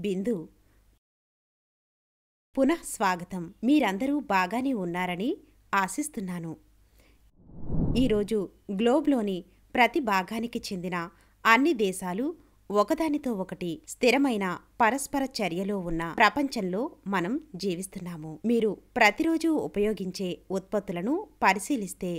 బిందు. పునః స్వాగతం. మీరందరూ బాగానే ఉన్నారని ఆశిస్తున్నాను. ఈరోజు గ్లోబ్లోని ప్రతి భాగానికి చెందిన అన్ని దేశాలు ఒకదానితో ఒకటి స్థిరమైన పరస్పర చర్యలో ఉన్న ప్రపంచంలో మనం జీవిస్తున్నాము. మీరు ప్రతిరోజు ఉపయోగించే ఉత్పత్తులను పరిశీలిస్తే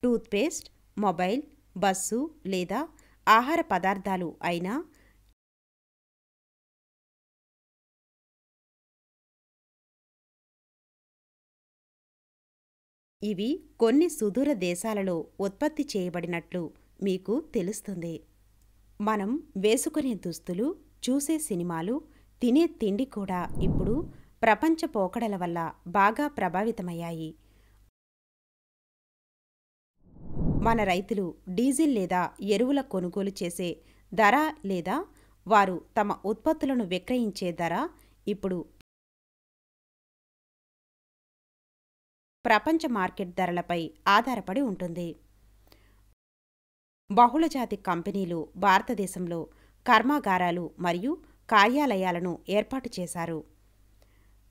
టూత్పేస్ట్, మొబైల్, బస్సు లేదా ఆహార పదార్థాలు అయినా ఇవి కొన్ని సుదూర దేశాలలో ఉత్పత్తి చేయబడినట్లు మీకు తెలుస్తుంది. మనం వేసుకునే దుస్తులు, చూసే సినిమాలు, తినే తిండి కూడా ఇప్పుడు ప్రపంచ పోకడల వల్ల బాగా ప్రభావితమయ్యాయి. మన రైతులు డీజిల్ లేదా ఎరువుల కొనుగోలు చేసే ధర లేదా వారు తమ ఉత్పత్తులను విక్రయించే ధర ఇప్పుడు ప్రపంచ మార్కెట్ ధరలపై ఆధారపడి ఉంటుంది. బహుళజాతి కంపెనీలు భారతదేశంలో కర్మాగారాలు మరియు కార్యాలయాలను ఏర్పాటు చేశారు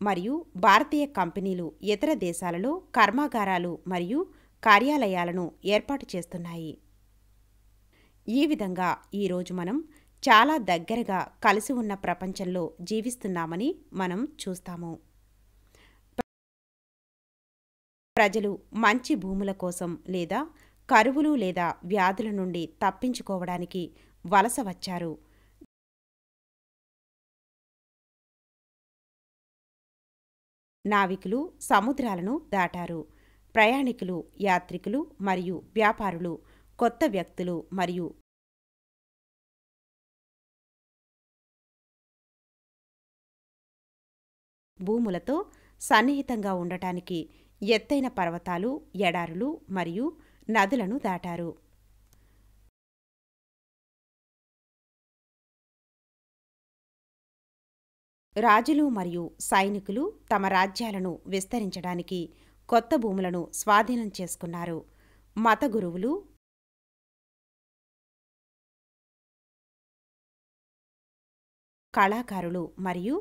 మరియు భారతీయ కంపెనీలు ఇతర దేశాలలో కర్మాగారాలు మరియు కార్యాలయాలను ఏర్పాటు చేస్తున్నాయి. ఈ విధంగా ఈరోజు మనం చాలా దగ్గరగా కలిసి ఉన్న ప్రపంచంలో జీవిస్తున్నామని మనం చూస్తాము. ప్రజలు మంచి భూముల కోసం లేదా కరువులు లేదా వ్యాధుల నుండి తప్పించుకోవడానికి వలస వచ్చారు. నావికులు సముద్రాలను దాటారు. ప్రయాణికులు, యాత్రికులు మరియు వ్యాపారులు కొత్త వ్యక్తులు మరియు భూములతో సన్నిహితంగా ఉండటానికి ఎత్తైన పర్వతాలు, ఎడారులు మరియు నదులను దాటారు. రాజులు మరియు సైనికులు తమ రాజ్యాలను విస్తరించడానికి కొత్త భూములను స్వాధీనం చేసుకున్నారు. మత గురువులు, కళాకారులు మరియు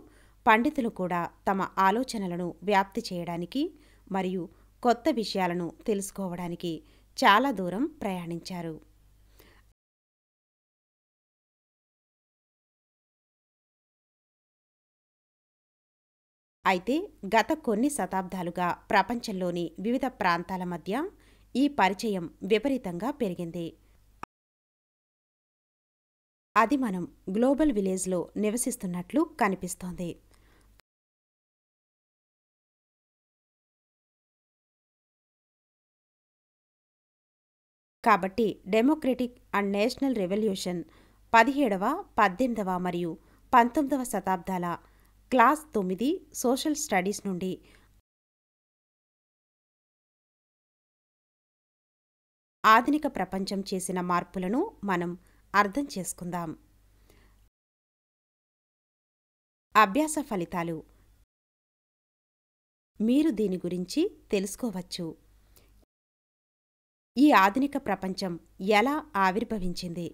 పండితులు కూడా తమ ఆలోచనలను వ్యాప్తి చేయడానికి మరియు కొత్త విషయాలను తెలుసుకోవడానికి చాలా దూరం ప్రయాణించారు. అయితే గత కొన్ని శతాబ్దాలుగా ప్రపంచంలోని వివిధ ప్రాంతాల మధ్య ఈ పరిచయం విపరీతంగా పెరిగింది. అది మనం గ్లోబల్ విలేజ్లో నివసిస్తున్నట్లు కనిపిస్తోంది. కాబట్టి డెమోక్రటిక్ అండ్ నేషనల్ రెవల్యూషన్ 17వ, 18వ మరియు 19వ శతాబ్దాల క్లాస్ 9 సోషల్ స్టడీస్ నుండి ఆధునిక ప్రపంచం చేసిన మార్పులను మనం అర్థం చేసుకుందాం. అభ్యాస ఫలితాలు. మీరు దీని గురించి తెలుసుకోవచ్చు. ఈ ఆధునిక ప్రపంచం ఎలా ఆవిర్భవించింది?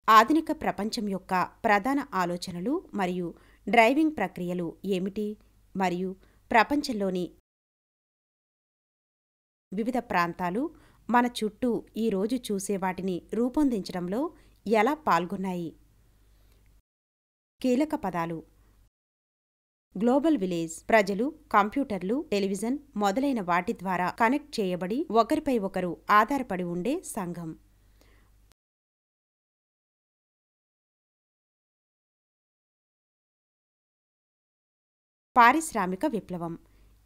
ఆధునిక ప్రపంచం యొక్క ప్రధాన ఆలోచనలు మరియు డ్రైవింగ్ ప్రక్రియలు ఏమిటి మరియు ప్రపంచంలోని వివిధ ప్రాంతాలు మన చుట్టూ ఈరోజు చూసే వాటిని రూపొందించడంలో ఎలా పాల్గొన్నాయి? కీలక పదాలు: గ్లోబల్ విలేజ్. ప్రజలు కంప్యూటర్లు, టెలివిజన్ మొదలైన వాటి ద్వారా కనెక్ట్ చేయబడి ఒకరిపై ఒకరు ఆధారపడి ఉండే సంఘం. పారిశ్రామిక విప్లవం.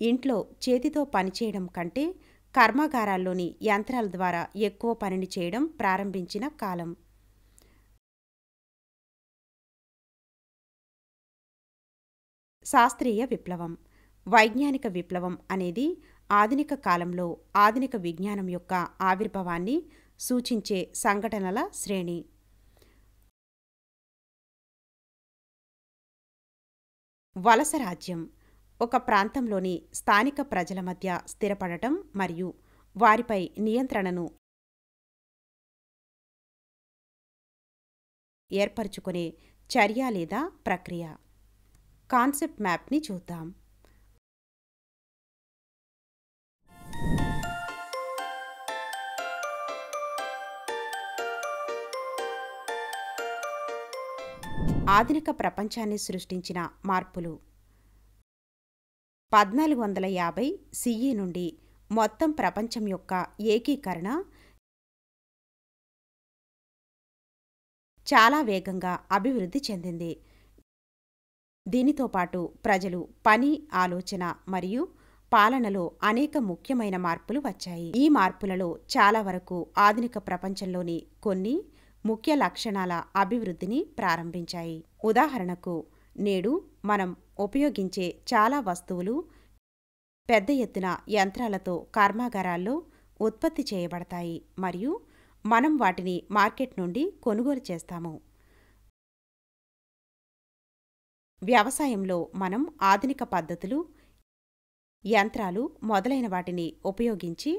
ఇంట్లో చేతితో పనిచేయడం కంటే కర్మాగారాల్లోని యంత్రాల ద్వారా ఎక్కువ పనిని చేయడం ప్రారంభించిన కాలం. శాస్త్రీయ విప్లవం. వైజ్ఞానిక విప్లవం అనేది ఆధునిక కాలంలో ఆధునిక విజ్ఞానం యొక్క ఆవిర్భావాన్ని సూచించే సంఘటనల శ్రేణి. వలస రాజ్యం. ఒక ప్రాంతంలోని స్థానిక ప్రజల మధ్య స్థిరపడటం మరియు వారిపై నియంత్రణను ఏర్పరచుకునే చర్య లేదా ప్రక్రియ. కాన్సెప్ట్ మ్యాప్ని చూద్దాం. ఆధునిక ప్రపంచాన్ని సృష్టించిన మార్పులు. 1450 CE నుండి మొత్తం ప్రపంచం యొక్క ఏకీకరణ చాలా వేగంగా అభివృద్ధి చెందింది. దీనితో పాటు ప్రజలు పని, ఆలోచన మరియు పాలనలో అనేక ముఖ్యమైన మార్పులు వచ్చాయి. ఈ మార్పులలో చాలా వరకు ఆధునిక ప్రపంచంలోని కొన్ని ముఖ్య లక్షణాల అభివృద్ధిని ప్రారంభించాయి. ఉదాహరణకు, నేడు మనం ఉపయోగించే చాలా వస్తువులు పెద్ద ఎత్తున యంత్రాలతో కర్మాగారాల్లో ఉత్పత్తి చేయబడతాయి మరియు మనం వాటిని మార్కెట్ నుండి కొనుగోలు చేస్తాము. వ్యవసాయంలో మనం ఆధునిక పద్ధతులు, యంత్రాలు మొదలైన వాటిని ఉపయోగించి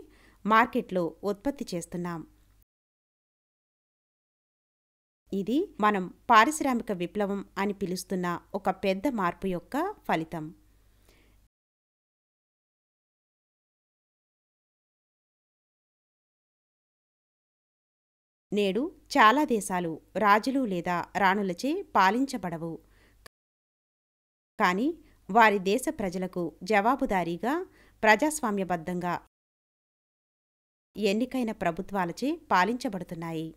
మార్కెట్లో ఉత్పత్తి చేస్తున్నాం. ఇది మనం పారిశ్రామిక విప్లవం అని పిలుస్తున్న ఒక పెద్ద మార్పు యొక్క ఫలితం. నేడు చాలా దేశాలు రాజులు లేదా రాణులచే పాలించబడవు, కానీ వారి దేశ ప్రజలకు జవాబుదారీగా ప్రజాస్వామ్యబద్ధంగా ఎన్నికైన ప్రభుత్వాలచే పాలించబడుతున్నాయి.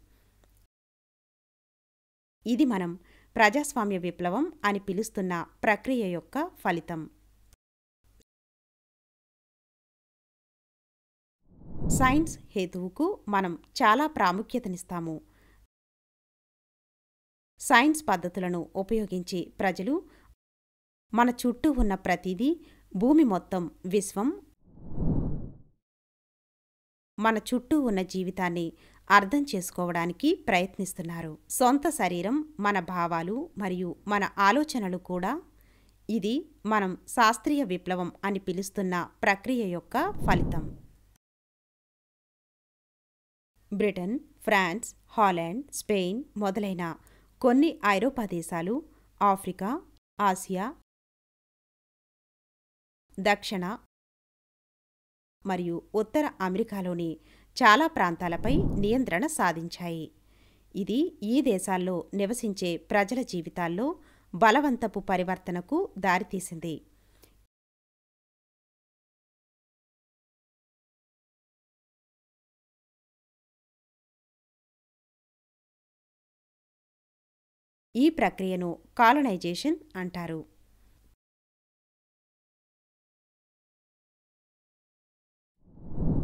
ఇది మనం ప్రజాస్వామ్య విప్లవం అని పిలుస్తున్న ప్రక్రియ యొక్క ఫలితం. సైన్స్ హేతువుకు మనం చాలా ప్రాముఖ్యతనిస్తాము. సైన్స్ పద్ధతులను ఉపయోగించి ప్రజలు మన చుట్టూ ఉన్న ప్రతిదీ, భూమి మొత్తం, విశ్వం, మన చుట్టూ ఉన్న జీవితాన్ని అర్థం చేసుకోవడానికి ప్రయత్నిస్తున్నారు. సొంత శరీరం, మన భావాలు మరియు మన ఆలోచనలు కూడా. ఇది మనం శాస్త్రీయ విప్లవం అని పిలుస్తున్న ప్రక్రియ యొక్క ఫలితం. బ్రిటన్, ఫ్రాన్స్, హాలాండ్, స్పెయిన్ మొదలైన కొన్ని ఐరోపా దేశాలు, ఆఫ్రికా, ఆసియా, దక్షిణ మరియు ఉత్తర అమెరికాలోని చాలా ప్రాంతాలపై నియంత్రణ సాధించాయి. ఇది ఈ దేశాల్లో నివసించే ప్రజల జీవితాల్లో బలవంతపు పరివర్తనకు దారితీసింది. ఈ ప్రక్రియను కాలనైజేషన్ అంటారు.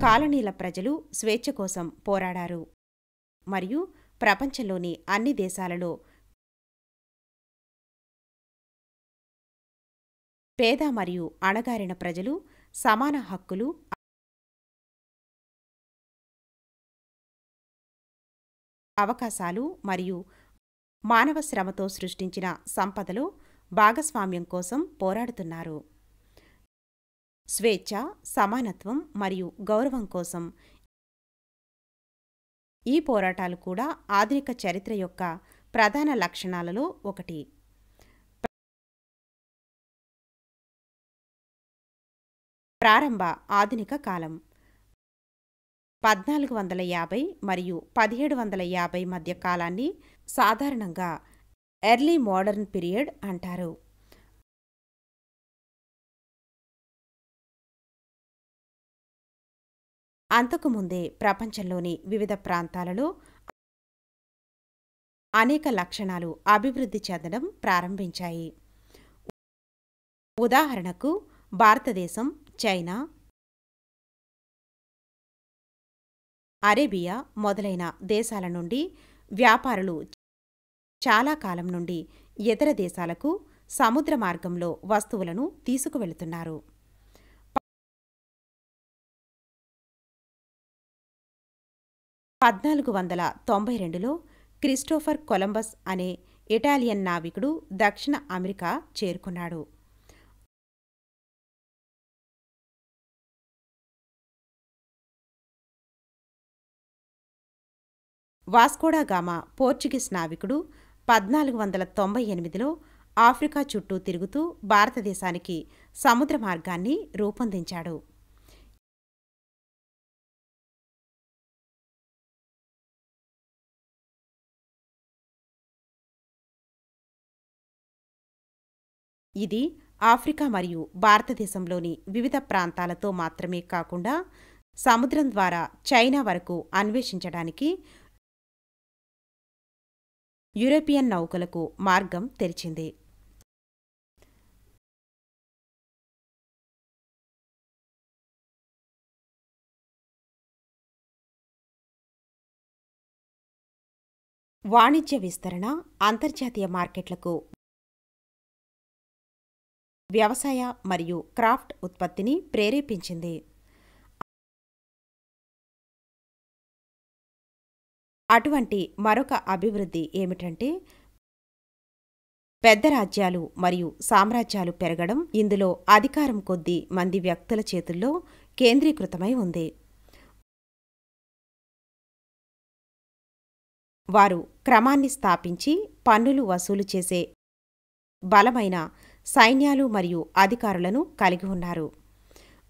కాలనీల ప్రజలు స్వేచ్ఛ కోసం పోరాడారు మరియు ప్రపంచంలోని అన్ని దేశాలలో పేద మరియు అణగారిన ప్రజలు సమాన హక్కులు, అవకాశాలు మరియు మానవ శ్రమతో సృష్టించిన సంపదలో భాగస్వామ్యం కోసం పోరాడుతున్నారు. స్వేచ్ఛ, సమానత్వం మరియు గౌరవం కోసం ఈ పోరాటాలు కూడా ఆధునిక చరిత్ర యొక్క ప్రధాన లక్షణాలలో ఒకటి. ప్రారంభ ఆధునిక కాలం 1450 మరియు 1750 మధ్య కాలాన్ని సాధారణంగా ఎర్లీ మోడర్న్ పీరియడ్ అంటారు. అంతకుముందే ప్రపంచంలోని వివిధ ప్రాంతాలలో అనేక లక్షణాలు అభివృద్ధి చెందడం ప్రారంభించాయి. ఉదాహరణకు, భారతదేశం, చైనా, అరేబియా మొదలైన దేశాల నుండి వ్యాపారులు చాలా కాలం నుండి ఇతర దేశాలకు సముద్ర మార్గంలో వస్తువులను తీసుకువెళుతున్నారు. 1492లో క్రిస్టోఫర్ కొలంబస్ అనే ఇటాలియన్ నావికుడు దక్షిణ అమెరికా చేరుకున్నాడు. వాస్కోడా గామా పోర్చుగీస్ నావికుడు 1498లో ఆఫ్రికా చుట్టూ తిరుగుతూ భారతదేశానికి సముద్ర మార్గాన్ని రూపొందించాడు. ఇది ఆఫ్రికా మరియు భారతదేశంలోని వివిధ ప్రాంతాలతో మాత్రమే కాకుండా సముద్రం ద్వారా చైనా వరకు అన్వేషించడానికి యూరోపియన్ నౌకలకు మార్గం తెరిచింది. వాణిజ్య విస్తరణ అంతర్జాతీయ మార్కెట్లకు వ్యవసాయ మరియు క్రాఫ్ట్ ఉత్పత్తిని ప్రేరేపించింది. అటువంటి మరొక అభివృద్ధి ఏమిటంటే పెద్ద రాజ్యాలు మరియు సామ్రాజ్యాలు పెరగడం. ఇందులో అధికారం కొద్ది మంది వ్యక్తుల చేతుల్లో కేంద్రీకృతమై ఉంది. వారు క్రమాన్ని స్థాపించి పన్నులు వసూలు చేసే బలమైన సైన్యాలు మరియు అధికారులను కలిగి ఉన్నారు.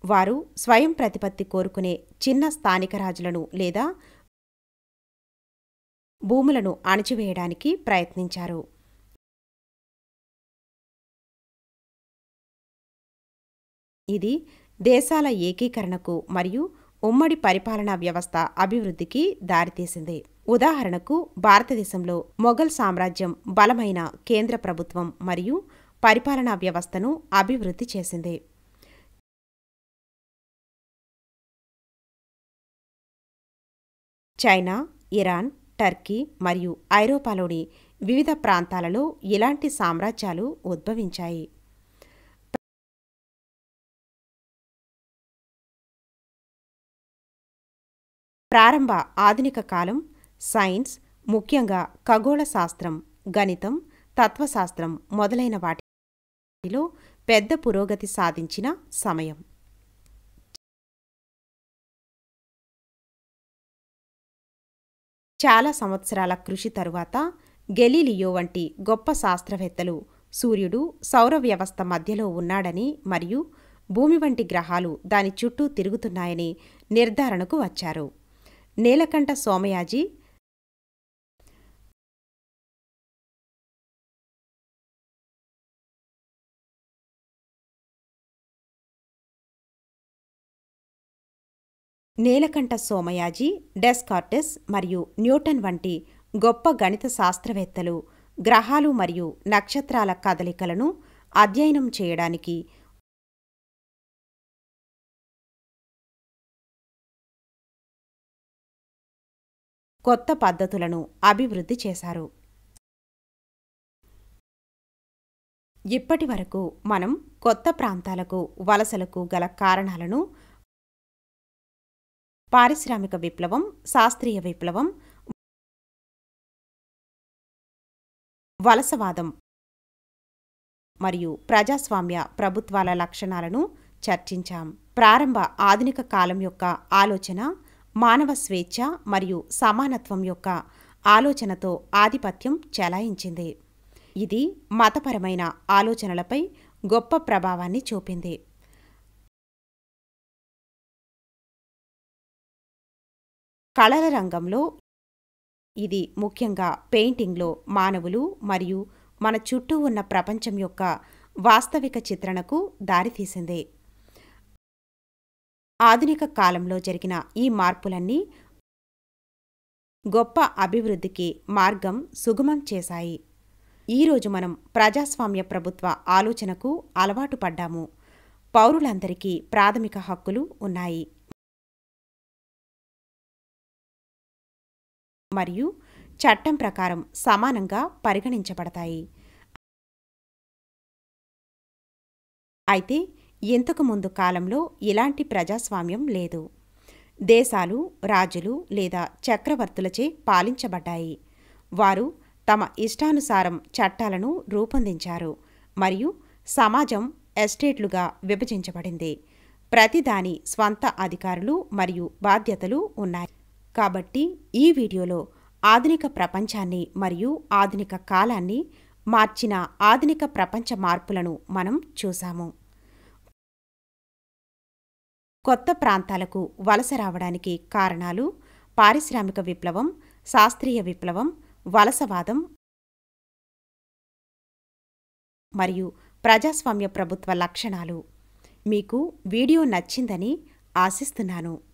వారు స్వయం ప్రతిపత్తి కోరుకునే చిన్న స్థానిక రాజులను లేదా భూములను అణచివేయడానికి ప్రయత్నించారు. ఇది దేశాల ఏకీకరణకు మరియు ఉమ్మడి పరిపాలనా వ్యవస్థ అభివృద్ధికి దారితీసింది. ఉదాహరణకు భారతదేశంలో మొఘల్ సామ్రాజ్యం బలమైన కేంద్ర ప్రభుత్వం మరియు పరిపాలనా వ్యవస్థను అభివృద్ధి చేసింది. చైనా, ఇరాన్, టర్కీ మరియు ఐరోపాలోని వివిధ ప్రాంతాలలో ఇలాంటి సామ్రాజ్యాలు ఉద్భవించాయి. ప్రారంభ ఆధునిక కాలం సైన్స్, ముఖ్యంగా ఖగోళ శాస్త్రం, గణితం, తత్వశాస్త్రం మొదలైన వాటిలో పెద్ద పురోగతి సాధించిన సమయం. చాలా సంవత్సరాల కృషి తరువాత గెలీలియో వంటి గొప్ప శాస్త్రవేత్తలు సూర్యుడు సౌర వ్యవస్థ మధ్యలో ఉన్నాడని మరియు భూమి వంటి గ్రహాలు దాని చుట్టూ తిరుగుతున్నాయని నిర్ధారణకు వచ్చారు. నీలకంఠ సోమయాజి డెస్కార్టెస్ మరియు న్యూటన్ వంటి గొప్ప గణిత శాస్త్రవేత్తలు గ్రహాలు మరియు నక్షత్రాల కదలికలను అధ్యయనం చేయడానికి కొత్త పద్ధతులను అభివృద్ధి చేశారు. ఇప్పటి వరకు మనం కొత్త ప్రాంతాలకు వలసలకు గల కారణాలను పారిశ్రామిక విప్లవం, శాస్త్రీయ విప్లవం, వలసవాదం మరియు ప్రజాస్వామ్య ప్రభుత్వాల లక్షణాలను చర్చించాం. ప్రారంభ ఆధునిక కాలం యొక్క ఆలోచన మానవ స్వేచ్ఛ మరియు సమానత్వం యొక్క ఆలోచనతో ఆధిపత్యం చెలాయించింది. ఇది మతపరమైన ఆలోచనలపై గొప్ప ప్రభావాన్ని చూపింది. కళల రంగంలో ఇది ముఖ్యంగా పెయింటింగ్లో మానవులు మరియు మన చుట్టూ ఉన్న ప్రపంచం యొక్క వాస్తవిక చిత్రణకు దారితీసింది. ఆధునిక కాలంలో జరిగిన ఈ మార్పులన్నీ గొప్ప అభివృద్ధికి మార్గం సుగమం చేశాయి. ఈరోజు మనం ప్రజాస్వామ్య ప్రభుత్వ ఆలోచనకు అలవాటు పడ్డాము. పౌరులందరికీ ప్రాథమిక హక్కులు ఉన్నాయి మరియు చట్టం ప్రకారం సమానంగా పరిగణించబడతాయి. అయితే ఇంతకు ముందు కాలంలో ఇలాంటి ప్రజాస్వామ్యం లేదు. దేశాలు రాజులు లేదా చక్రవర్తులచే పాలించబడ్డాయి. వారు తమ ఇష్టానుసారం చట్టాలను రూపొందించారు మరియు సమాజం ఎస్టేట్లుగా విభజించబడింది. ప్రతిదాని స్వంత అధికారులు మరియు బాధ్యతలు ఉన్నాయి. కాబట్టి ఈ వీడియోలో ఆధునిక ప్రపంచాన్ని మరియు ఆధునిక కాలాన్ని మార్చిన ఆధునిక ప్రపంచ మార్పులను మనం చూసాము. కొత్త ప్రాంతాలకు వలస రావడానికి కారణాలు పారిశ్రామిక విప్లవం, శాస్త్రీయ విప్లవం, వలసవాదం మరియు ప్రజాస్వామ్య ప్రభుత్వ లక్షణాలు. మీకు వీడియో నచ్చిందని ఆశిస్తున్నాను.